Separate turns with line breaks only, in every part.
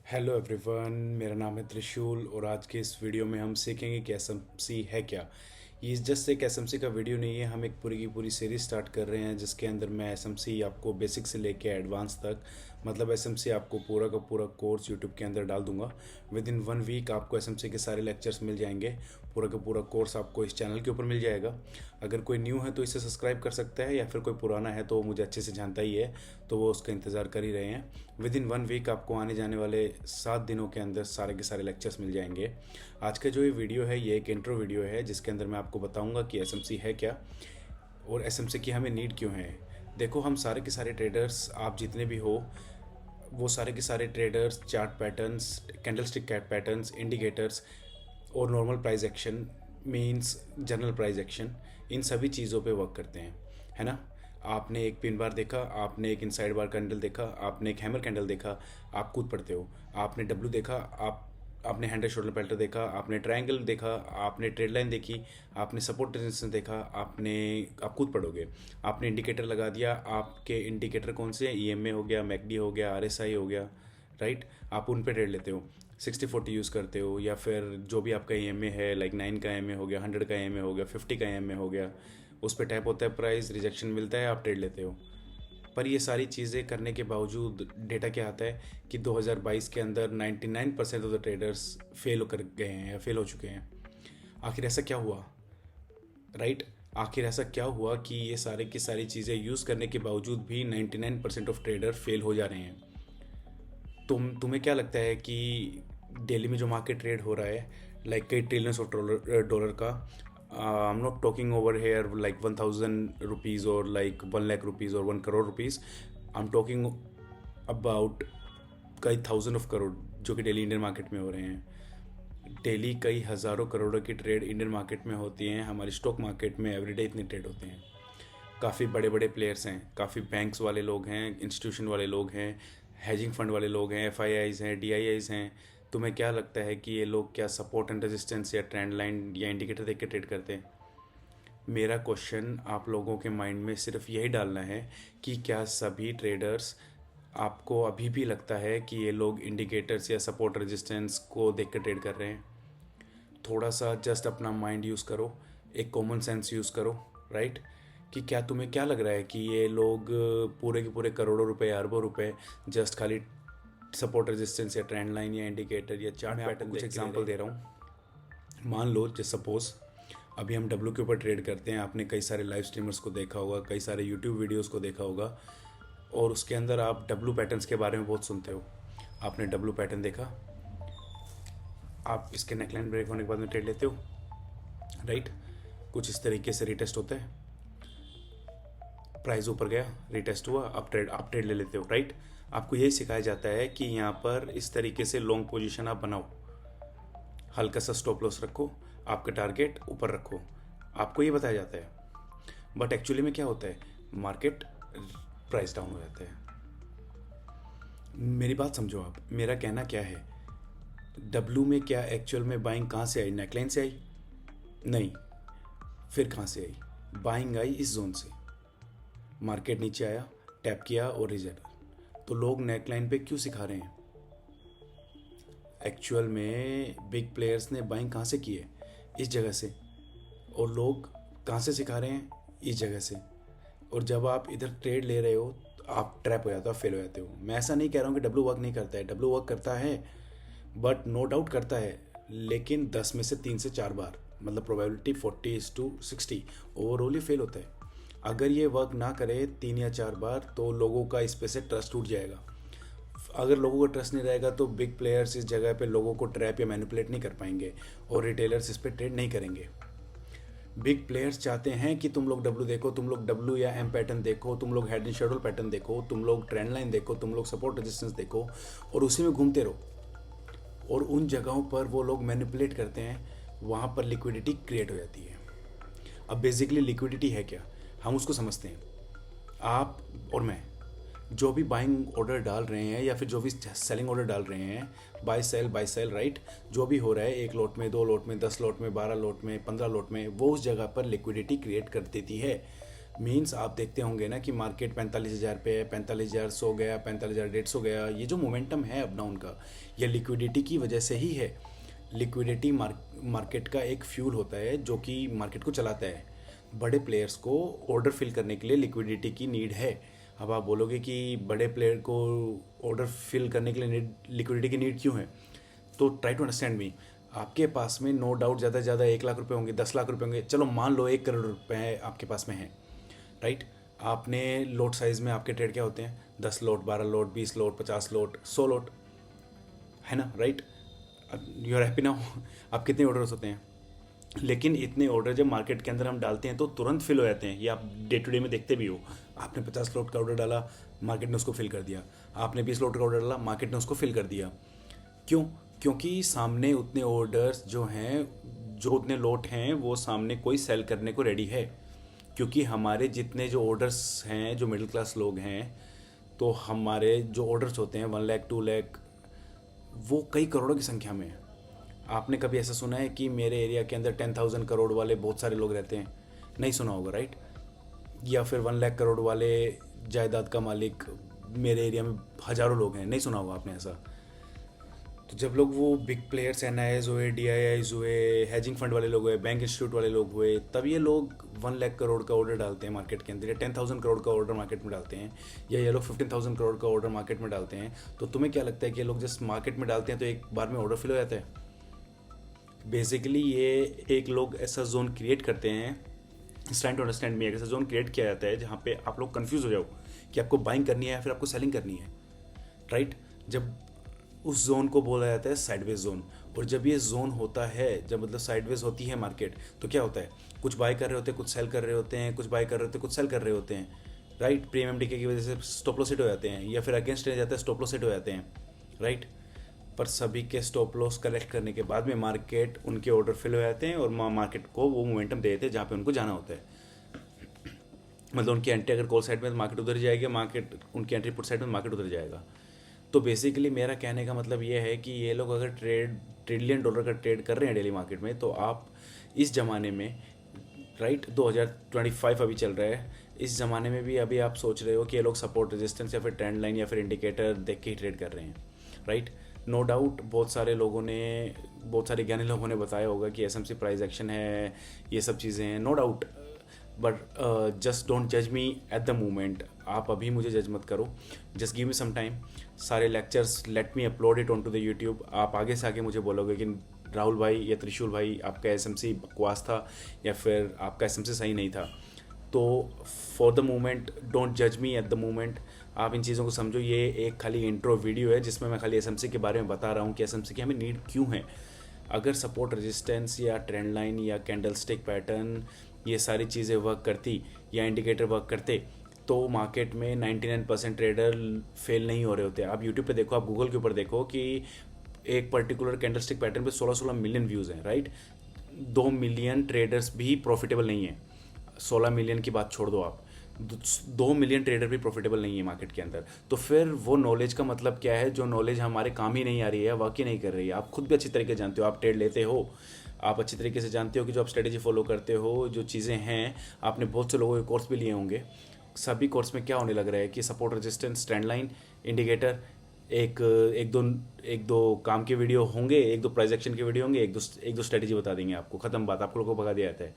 Hello everyone, मेरा नाम है त्रिशूल और आज के इस वीडियो में हम सीखेंगे कि एसएमसी है क्या। ये जस्ट एक एसएमसी का वीडियो नहीं है, हम एक पूरी की पूरी सीरीज स्टार्ट कर रहे हैं जिसके अंदर मैं एसएमसी आपको बेसिक से लेके एडवांस तक, मतलब एसएमसी आपको पूरा का पूरा कोर्स यूट्यूब के अंदर डाल दूंगा। विद इन 1 वीक आपको एसएमसी के सारे लेक्चर्स मिल जाएंगे। पूरा का पूरा कोर्स आपको इस चैनल के ऊपर मिल जाएगा। अगर कोई न्यू है तो इसे सब्सक्राइब कर सकता है, या फिर कोई पुराना है तो मुझे अच्छे से जानता ही है तो वो उसका इंतज़ार कर ही रहे हैं। विद इन 1 वीक आपको आने जाने वाले 7 दिनों के अंदर सारे के सारे लेक्चर्स मिल जाएंगे। आज का जो ये वीडियो है ये एक इंट्रो वीडियो है जिसके अंदर मैं आपको बताऊंगा कि एसएमसी है क्या और एसएमसी की हमें नीड क्यों है। देखो, हम सारे के सारे ट्रेडर्स, आप जितने भी हो, वो सारे के सारे traders chart patterns, candlestick cat patterns, indicators और normal price action means general price action, इन सभी चीज़ों पे वर्क करते हैं, है ना। आपने एक पिन बार देखा, आपने एक इनसाइड बार कैंडल देखा, आपने एक हैमर कैंडल देखा, आप कूद पड़ते हो। आपने डब्ल्यू देखा, आपने हैंड एंड शोल्डर पैटर्न देखा, आपने ट्रायंगल देखा, आपने ट्रेड लाइन देखी, आपने सपोर्ट रेजिस्टेंस देखा, आप कूद पड़ोगे। आपने इंडिकेटर लगा दिया, आपके इंडिकेटर कौन से हैं? ईएमए हो गया, मैकडी हो गया, आरएसआई हो गया, राइट। आप उन पे ट्रेड लेते हो, 60-40 यूज़ करते हो, या फिर जो भी आपका ईएमए है, लाइक 9 का ईएमए हो गया, 100 का ईएमए हो गया, 50 का ईएमए हो गया, उस पर टैप होता है प्राइस, रिजेक्शन मिलता है, आप ट्रेड लेते हो। पर ये सारी चीज़ें करने के बावजूद डेटा क्या आता है कि 2022 के अंदर 99% ऑफ द ट्रेडर्स फेल कर गए हैं या फेल हो चुके हैं। आखिर ऐसा क्या हुआ, राइट। आखिर ऐसा क्या हुआ कि ये सारे की सारी चीज़ें यूज़ करने के बावजूद भी 99% ऑफ ट्रेडर फेल हो जा रहे हैं। तुम्हें क्या लगता है कि डेली में जो मार्केट ट्रेड हो रहा है, लाइक कई ट्रिलियंस ऑफ डॉलर का, I am not talking over here like 1000 rupees और लाइक 1 लाख रुपीज़ और 1 crore rupees, I am talking about कई थाउजेंड ऑफ करोड़ जो कि डेली इंडियन मार्केट में हो रहे हैं। डेली कई हज़ारों करोड़ों की ट्रेड इंडियन मार्केट में होती हैं। हमारे स्टॉक मार्केट में एवरीडे इतने ट्रेड होते हैं। काफ़ी बड़े बड़े प्लेयर्स हैं, काफ़ी बैंक्स वाले लोग हैं, इंस्टीट्यूशन वाले लोग हैं, हेजिंग फंड वाले लोग हैं, एफआईआईज हैं, डीआईआईज हैं। तुम्हें क्या लगता है कि ये लोग क्या सपोर्ट एंड रेजिस्टेंस या ट्रेंड लाइन या इंडिकेटर देख के ट्रेड करते हैं? मेरा क्वेश्चन आप लोगों के माइंड में सिर्फ यही डालना है कि क्या सभी ट्रेडर्स, आपको अभी भी लगता है कि ये लोग इंडिकेटर्स या सपोर्ट रेजिस्टेंस को देख कर ट्रेड कर रहे हैं? थोड़ा सा जस्ट अपना माइंड यूज़ करो, एक कॉमन सेंस यूज़ करो, राइट। कि क्या तुम्हें क्या लग रहा है कि ये लोग पूरे के पूरे करोड़ों रुपए, अरबों रुपए जस्ट खाली सपोर्ट रेजिस्टेंस या ट्रेंड लाइन या इंडिकेटर या चार्ट पैटर्न, कुछ एग्जांपल दे रहा हूँ। मान लो जैसे सपोज अभी हम डब्ल्यू के ऊपर ट्रेड करते हैं। आपने कई सारे लाइव स्ट्रीमर्स को देखा होगा, कई सारे यूट्यूब वीडियोज़ को देखा होगा, और उसके अंदर आप डब्ल्यू पैटर्न्स के बारे में बहुत सुनते हो। आपने डब्ल्यू पैटर्न देखा, आप इसके नेकलाइन ब्रेक होने के बाद में ट्रेड लेते हो, राइट। कुछ इस तरीके से रिटेस्ट होता है, प्राइस ऊपर गया, रिटेस्ट हुआ, आप ट्रेड ले लेते हो, राइट। आपको यही सिखाया जाता है कि यहाँ पर इस तरीके से लॉन्ग पोजीशन आप बनाओ, हल्का सा स्टॉप लॉस रखो, आपका टारगेट ऊपर रखो, आपको ये बताया जाता है। बट एक्चुअली में क्या होता है, मार्केट प्राइस डाउन हो जाता है। मेरी बात समझो आप, मेरा कहना क्या है, डब्ल्यू में क्या एक्चुअल में बाइंग कहाँ से आई? नेकलाइन से आई? नहीं। फिर कहाँ से आई? बाइंग आई इस जोन से। मार्केट नीचे आया, टैप किया और रिजेक्ट। तो लोग नेकलाइन पे क्यों सिखा रहे हैं? एक्चुअल में बिग प्लेयर्स ने बाइंग कहाँ से की है? इस जगह से। और लोग कहाँ से सिखा रहे हैं? इस जगह से। और जब आप इधर ट्रेड ले रहे हो तो आप ट्रैप हो जाते हो, फेल हो जाते हो। मैं ऐसा नहीं कह रहा हूँ कि डब्ल्यू वर्क नहीं करता है, डब्ल्यू वर्क करता है, बट नो डाउट करता है, लेकिन 10 में से 3 से 4 बार, मतलब प्रोबेबिलिटी 40:60 ओवरऑल ही फेल होता है। अगर ये वर्क ना करे 3 या 4 बार तो लोगों का इस पे से ट्रस्ट टूट जाएगा। अगर लोगों को ट्रस्ट नहीं रहेगा तो बिग प्लेयर्स इस जगह पे लोगों को ट्रैप या मैनिपुलेट नहीं कर पाएंगे और रिटेलर्स इस पे ट्रेड नहीं करेंगे। बिग प्लेयर्स चाहते हैं कि तुम लोग डब्ल्यू देखो, तुम लोग डब्ल्यू या एम पैटर्न देखो, तुम लोग हेड एंड शोल्डर पैटर्न देखो, तुम लोग ट्रेंड लाइन देखो, तुम लोग सपोर्ट रेजिस्टेंस देखो और उसी में घूमते रहो। और उन जगहों पर वो लोग मैनिपुलेट करते हैं, वहाँ पर लिक्विडिटी क्रिएट हो जाती है। अब बेसिकली लिक्विडिटी है क्या, हम उसको समझते हैं। आप और मैं जो भी बाइंग ऑर्डर डाल रहे हैं या फिर जो भी सेलिंग ऑर्डर डाल रहे हैं, बाय सेल राइट, जो भी हो रहा है, 1 लॉट में, 2 लॉट में, 10 लॉट में, 12 लॉट में, 15 लॉट में, वो उस जगह पर लिक्विडिटी क्रिएट कर देती है। मीन्स आप देखते होंगे ना कि मार्केट 45,000 पे है, 45,100 गया, 45,150 गया। ये जो मोमेंटम है अप डाउन का, ये लिक्विडिटी की वजह से ही है। लिक्विडिटी मार्केट का एक फ्यूल होता है जो कि मार्केट को चलाता है। बड़े प्लेयर्स को ऑर्डर फिल करने के लिए लिक्विडिटी की नीड है। अब आप बोलोगे कि बड़े प्लेयर को ऑर्डर फिल करने के लिए लिक्विडिटी की नीड क्यों है, तो ट्राई टू अंडरस्टैंड मी। आपके पास में नो डाउट ज़्यादा से ज़्यादा 1 लाख रुपए होंगे, 10 लाख रुपए होंगे, चलो मान लो 1 करोड़ रुपए आपके पास में है, राइट। आपने लोट साइज में आपके ट्रेड क्या होते हैं, 10 लोट, 12 लोट, 20 लोट, 50 लोट, 100 लोट, है ना, right. You are happy now. आप कितने ऑर्डर्स होते हैं, लेकिन इतने ऑर्डर जब मार्केट के अंदर हम डालते हैं तो तुरंत फिल हो जाते हैं। ये आप डे टू डे में देखते भी हो। आपने 50 लोट का ऑर्डर डाला, मार्केट ने उसको फिल कर दिया। आपने 20 लोट का ऑर्डर डाला, मार्केट ने उसको फिल कर दिया। क्यों? क्योंकि सामने उतने ऑर्डर्स जो हैं, जो उतने लोट हैं, वो सामने कोई सेल करने को रेडी है। क्योंकि हमारे जितने जो ऑर्डर्स हैं, जो मिडिल क्लास लोग हैं, तो हमारे जो ऑर्डर्स होते हैं 1 लाख 2 लाख, वो कई करोड़ों की संख्या में है। आपने कभी ऐसा सुना है कि मेरे एरिया के अंदर 10,000 करोड़ वाले बहुत सारे लोग रहते हैं? नहीं सुना होगा, राइट। या फिर 1 लाख करोड़ वाले जायदाद का मालिक मेरे एरिया में हज़ारों लोग हैं, नहीं सुना होगा आपने ऐसा। तो जब लोग वो बिग प्लेयर्स, एनआईएस हुए, डीआईआईज हुए, हेजिंग फंड वाले लोग हुए, बैंक इंस्टीट्यूट वाले लोग हुए, तब ये लोग 1 लाख करोड़ का ऑर्डर डालते हैं मार्केट के अंदर, या 10,000 करोड़ का ऑर्डर मार्केट में डालते हैं, या ये लोग 15,000 करोड़ का ऑर्डर मार्केट में डालते हैं। तो तुम्हें क्या लगता है कि ये लोग जस्ट मार्केट में डालते हैं तो एक बार में ऑर्डर फिल हो जाता है? बेसिकली ये एक लोग ऐसा जोन क्रिएट करते हैं, ट्राइंग टू अंडरस्टैंड मी, एक ऐसा जोन क्रिएट किया जाता है जहाँ पे आप लोग कंफ्यूज हो जाओ कि आपको बाइंग करनी है या फिर आपको सेलिंग करनी है, राइट। जब उस जोन को बोला जाता है साइडवेज जोन। और जब ये जोन होता है, जब मतलब साइडवेज होती है मार्केट, तो क्या होता है, कुछ बाय कर रहे होते हैं, कुछ सेल कर रहे होते हैं, कुछ बाय कर रहे होते हैं, कुछ सेल कर रहे होते हैं, राइट। प्रीमियम डीके की वजह से स्टॉप लॉस हिट हो जाते हैं, या फिर अगेंस्ट रह जाता है, स्टॉप लॉस हिट हो जाते हैं, राइट। पर सभी के स्टॉप लॉस कलेक्ट करने के बाद में मार्केट, उनके ऑर्डर फिल हो जाते हैं और मार्केट को वो मोमेंटम दे देते हैं जहाँ पे उनको जाना होता है। मतलब उनकी एंट्री अगर कॉल साइड में तो मार्केट उधर जाएगी, मार्केट उनकी एंट्री पुट साइड में मार्केट उधर जाएगा। तो बेसिकली मेरा कहने का मतलब ये है कि ये लोग अगर ट्रिलियन डॉलर का ट्रेड कर रहे हैं डेली मार्केट में, तो आप इस ज़माने में, राइट, 2025 अभी चल रहा है, इस ज़माने में भी अभी आप सोच रहे हो कि ये लोग सपोर्ट रेजिस्टेंस या फिर ट्रेंड लाइन या फिर इंडिकेटर देख के ही ट्रेड कर रहे हैं, राइट। नो डाउट बहुत सारे लोगों ने, बहुत सारे ज्ञानी लोगों ने बताया होगा कि एसएमसी प्राइस एक्शन है, ये सब चीज़ें हैं, no doubt. But just don't जज मी एट द मोमेंट। आप अभी मुझे जज मत करो, just give me some time. सारे lectures let me upload it on to the YouTube. आप आगे से आगे मुझे बोलोगे कि राहुल भाई या त्रिशूल भाई, आपका एसएमसी बकवास था या फिर आपका एसएमसी सही नहीं था। तो फॉर द मोमेंट डोंट जज मी एट द मोमेंट। आप इन चीज़ों को समझो, ये एक खाली इंट्रो वीडियो है जिसमें मैं खाली एसएमसी के बारे में बता रहा हूँ कि एसएमसी की हमें नीड क्यों है। अगर सपोर्ट रेजिस्टेंस या ट्रेंड लाइन या कैंडल स्टिक पैटर्न, ये सारी चीज़ें वर्क करती या इंडिकेटर वर्क करते, तो मार्केट में 99% ट्रेडर फेल नहीं हो रहे होते। आप यूट्यूब पे देखो, आप गूगल के ऊपर देखो कि एक पर्टिकुलर कैंडल स्टिक पैटर्न पे 16-16 मिलियन व्यूज़ हैं, राइट। 2 मिलियन ट्रेडर्स भी प्रॉफिटेबल नहीं है। 16 मिलियन की बात छोड़ दो आप, 2 मिलियन ट्रेडर भी प्रॉफिटेबल नहीं है मार्केट के अंदर। तो फिर वो नॉलेज का मतलब क्या है, जो नॉलेज हमारे काम ही नहीं आ रही है, वर्क ही नहीं कर रही है। आप खुद भी अच्छी तरीके से जानते हो, आप ट्रेड लेते हो, आप अच्छी तरीके से जानते हो कि जो आप स्ट्रेटेजी फॉलो करते हो, जो चीज़ें हैं, आपने बहुत से लोगों के कोर्स भी लिए होंगे। सभी कोर्स में क्या होने लग रहा है कि support resistance, trend line, indicator, एक दो काम के वीडियो होंगे, एक दो प्राइस एक्शन के वीडियो होंगे, एक दो स्ट्रेटेजी बता देंगे आपको, ख़त्म बात, आप लोगों को भगा दिया जाता है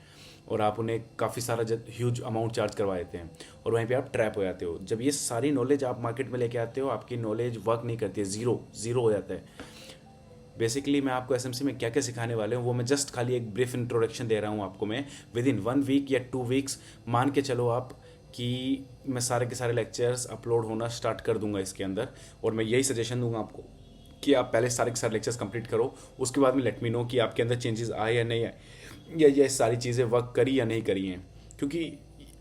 और आप उन्हें काफ़ी सारा ह्यूज अमाउंट चार्ज करवा देते हैं और वहीं पे आप ट्रैप हो जाते हो। जब ये सारी नॉलेज आप मार्केट में लेके आते हो, आपकी नॉलेज वर्क नहीं करती है, ज़ीरो हो जाता है। बेसिकली मैं आपको एसएमसी में क्या क्या सिखाने वाले हूँ वो मैं जस्ट खाली एक ब्रीफ इंट्रोडक्शन दे रहा हूँ आपको। मैं विद इन 1 वीक या 2 वीक्स मान के चलो आप कि मैं सारे के सारे लेक्चर्स अपलोड होना स्टार्ट कर दूंगा इसके अंदर। और मैं यही सजेशन दूंगा आपको कि आप पहले सारे के सारे लेक्चर्स कंप्लीट करो, उसके बाद में लेट मी नो कि आपके अंदर चेंजेस आए या नहीं आए, या ये सारी चीज़ें वर्क करी या नहीं करी हैं। क्योंकि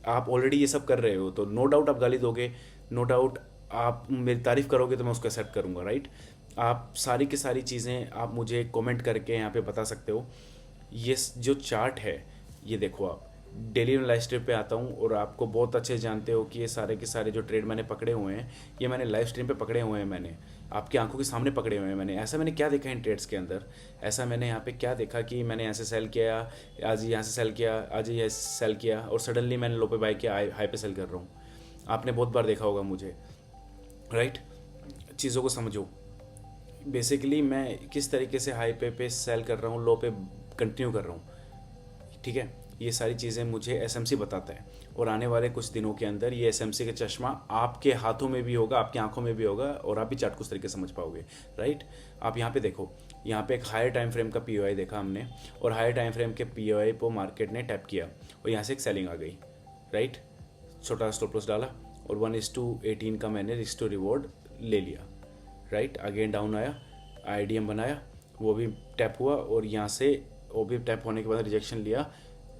आप ऑलरेडी ये सब कर रहे हो तो नो डाउट आप गाली दोगे, नो डाउट आप मेरी तारीफ़ करोगे तो मैं उसको एक्सेप्ट करूँगा, राइट। आप सारी की सारी चीज़ें आप मुझे कमेंट करके यहाँ पे बता सकते हो। ये जो चार्ट है, ये देखो, आप डेली लाइव स्ट्रीम पे आता हूँ और आपको बहुत अच्छे जानते हो कि ये सारे के सारे जो ट्रेड मैंने पकड़े हुए हैं, ये मैंने लाइव स्ट्रीम पे पकड़े हुए हैं मैंने। आपकी आंखों के सामने पकड़े हुए हैं मैंने। ऐसा मैंने क्या देखा इन ट्रेड्स के अंदर, ऐसा मैंने यहाँ पे क्या देखा कि मैंने यहाँ से सेल किया, आज यहाँ से सेल किया, आज ये सेल किया, और सडनली मैंने लो पे बाय किया, हाई पे सेल कर रहा हूँ। आपने बहुत बार देखा होगा मुझे, राइट। चीज़ों को समझो। बेसिकली मैं किस तरीके से हाई पे सेल कर रहा हूँ, लो पे कंटिन्यू कर रहा हूँ, ठीक है। ये सारी चीज़ें मुझे एसएमसी बताता है, और आने वाले कुछ दिनों के अंदर ये एसएमसी का चश्मा आपके हाथों में भी होगा, आपकी आंखों में भी होगा, और आप भी चार्ट को उस तरीके से समझ पाओगे, राइट। आप यहाँ पे देखो, यहाँ पे एक हायर टाइम फ्रेम का पीओआई देखा हमने, और हायर टाइम फ्रेम के पीओआई को मार्केट ने टैप किया और यहाँ से एक सेलिंग आ गई, राइट। छोटा स्टॉप लॉस डाला और 1:18 का मैंने रिस्क टू रिवॉर्ड ले लिया, राइट। अगेन डाउन आया, आईडीएम बनाया, वो भी टैप हुआ, और यहाँ से वो भी टैप होने के बाद रिजेक्शन लिया,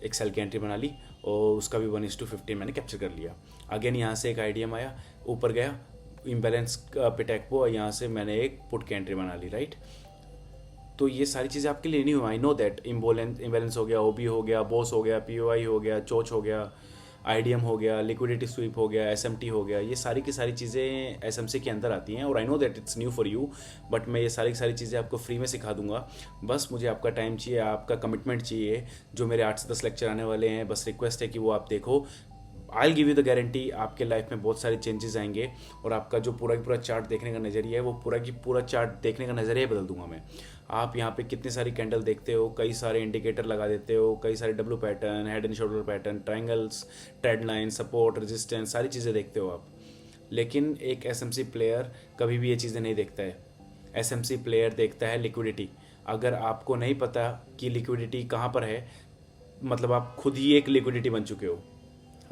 एक सेल की एंट्री बना ली, और उसका भी 1:15 मैंने कैप्चर कर लिया। अगेन यहाँ से एक आईडीएम आया, ऊपर गया, इम्बैलेंस पे टैप हुआ, यहाँ से मैंने एक पुट की एंट्री बना ली, राइट। तो ये सारी चीज़ें आपके लिए नहीं हुआ, आई नो दैट। इम्बैलेंस हो गया, ओबी हो गया, बॉस हो गया, पीओआई हो गया, चोच हो गया, आईडीएम हो गया, लिक्विडिटी स्वीप हो गया, एसएमटी हो गया, ये सारी की सारी चीज़ें एसएमसी के अंदर आती हैं, और I know that it's new for you, but मैं ये सारी की सारी चीज़ें आपको फ्री में सिखा दूंगा। बस मुझे आपका टाइम चाहिए, आपका कमिटमेंट चाहिए। जो मेरे 8 से 10 लेक्चर आने वाले हैं, बस रिक्वेस्ट है कि वो आप देखो। I give you the guarantee, आपके लाइफ में बहुत सारे चेंजेस आएंगे, और आपका जो पूरा की पूरा चार्ट देखने का नज़रिया है, वो पूरा की पूरा चार्ट देखने का नज़रिया बदल दूंगा मैं। आप यहाँ पे कितनी सारी कैंडल देखते हो, कई सारे इंडिकेटर लगा देते हो, कई सारे W pattern, head and shoulder pattern, triangles, trend line, support, resistance, सारी चीज़ें देखते हो आप। लेकिन एक एसएमसी प्लेयर कभी भी ये चीज़ें नहीं देखता है। एसएमसी प्लेयर देखता है लिक्विडिटी। अगर आपको नहीं पता कि लिक्विडिटी कहाँ पर है, मतलब आप खुद ही एक लिक्विडिटी बन चुके हो,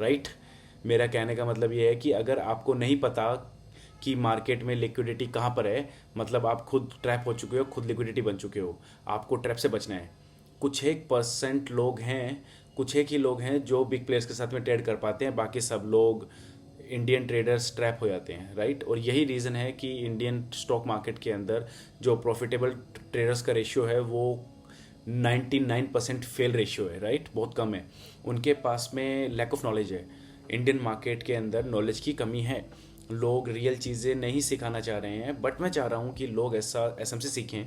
राइट। मेरा कहने का मतलब ये है कि अगर आपको नहीं पता कि मार्केट में लिक्विडिटी कहाँ पर है, मतलब आप खुद ट्रैप हो चुके हो, खुद लिक्विडिटी बन चुके हो। आपको ट्रैप से बचना है। कुछ 1% लोग हैं, कुछ एक ही लोग हैं जो बिग प्लेयर्स के साथ में ट्रेड कर पाते हैं, बाकी सब लोग इंडियन ट्रेडर्स ट्रैप हो जाते हैं, राइट। और यही रीज़न है कि इंडियन स्टॉक मार्केट के अंदर जो प्रॉफिटेबल ट्रेडर्स का रेशियो है वो 99% फेल रेशियो है, राइट। बहुत कम है। उनके पास में लैक ऑफ नॉलेज है। इंडियन मार्केट के अंदर नॉलेज की कमी है। लोग रियल चीज़ें नहीं सिखाना चाह रहे हैं, बट मैं चाह रहा हूँ कि लोग ऐसा एसएमसी सीखें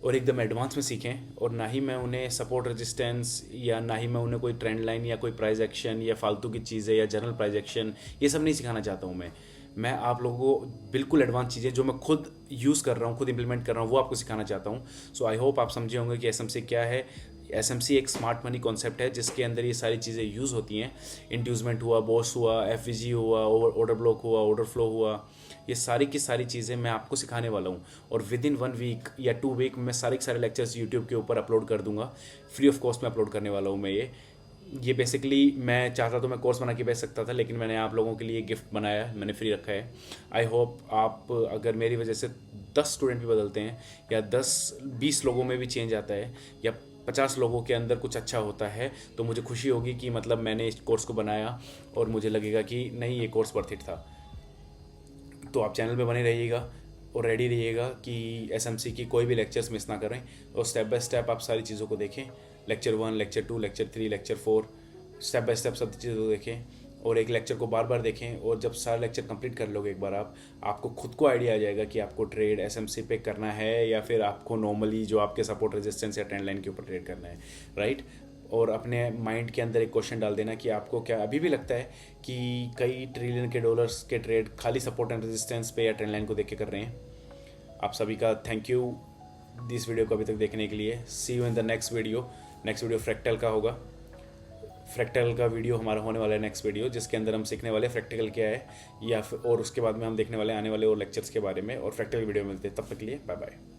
और एकदम एडवांस में सीखें। और ना ही मैं उन्हें सपोर्ट रेजिस्टेंस, या ना ही मैं उन्हें कोई ट्रेंड लाइन या कोई प्राइस एक्शन या फालतू की चीज़ें या जनरल प्राइस एक्शन, ये सब नहीं सिखाना चाहता हूँ मैं आप लोगों को बिल्कुल एडवांस चीज़ें जो मैं खुद यूज़ कर रहा हूँ, खुद इंप्लीमेंट कर रहा हूँ, वो आपको सिखाना चाहता हूँ। सो आई होप आप समझे होंगे कि एसएमसी क्या है। एसएमसी एक स्मार्ट मनी कॉन्सेप्ट है जिसके अंदर ये सारी चीज़ें यूज़ होती हैं। इंड्यूसमेंट हुआ, बॉस हुआ, एफवीजी हुआ, ऑर्डर ब्लॉक हुआ, ऑर्डर फ्लो हुआ, ये सारी की सारी चीज़ें मैं आपको सिखाने वाला हूँ। और विद इन 1 वीक या 2 वीक मैं सारे के सारे लेक्चर्स यूट्यूब के ऊपर अपलोड कर दूंगा। फ्री ऑफ कॉस्ट में अपलोड करने वाला हूँ मैं ये बेसिकली मैं चाहता तो मैं कोर्स बना के बेच सकता था, लेकिन मैंने आप लोगों के लिए गिफ्ट बनाया, मैंने फ्री रखा है। आई होप आप अगर मेरी वजह से 10 स्टूडेंट भी बदलते हैं, या 10-20 लोगों में भी चेंज आता है, या 50 लोगों के अंदर कुछ अच्छा होता है, तो मुझे खुशी होगी कि मतलब मैंने इस कोर्स को बनाया और मुझे लगेगा कि नहीं, ये कोर्स वर्थ इट था। तो आप चैनल पे बने रहिएगा और रेडी रहिएगा कि एसएमसी की कोई भी लेक्चर्स मिस ना करें, और स्टेप बाय स्टेप आप सारी चीज़ों को देखें। Lecture 1, lecture 2, lecture 3, lecture 4, step by step सब चीज़ों को देखें, और एक लेक्चर को बार बार देखें। और जब सारा लेक्चर कंप्लीट कर लोगे एक बार आपको खुद को आइडिया आ जाएगा कि आपको ट्रेड एसएमसी पे करना है, या फिर आपको नॉर्मली जो आपके सपोर्ट रेजिस्टेंस या ट्रेंड लाइन के ऊपर ट्रेड करना है, राइट। और अपने माइंड के अंदर एक क्वेश्चन डाल देना कि आपको क्या अभी भी लगता है कि कई ट्रिलियन के डॉलर्स के ट्रेड खाली सपोर्ट एंड रेजिस्टेंस पे या ट्रेंड लाइन को देख के कर रहे हैं। आप सभी का थैंक यू इस वीडियो को अभी तक देखने के लिए। See you in the next video. Next video fractal का होगा। फ्रैक्टल का वीडियो हमारा होने वाला है नेक्स्ट वीडियो, जिसके अंदर हम सीखने वाले फ्रैक्टल क्या है, या फिर और उसके बाद में हम देखने वाले आने वाले और लेक्चर्स के बारे में, और फ्रैक्टल वीडियो मिलते हैं। तब तक के लिए बाय बाय।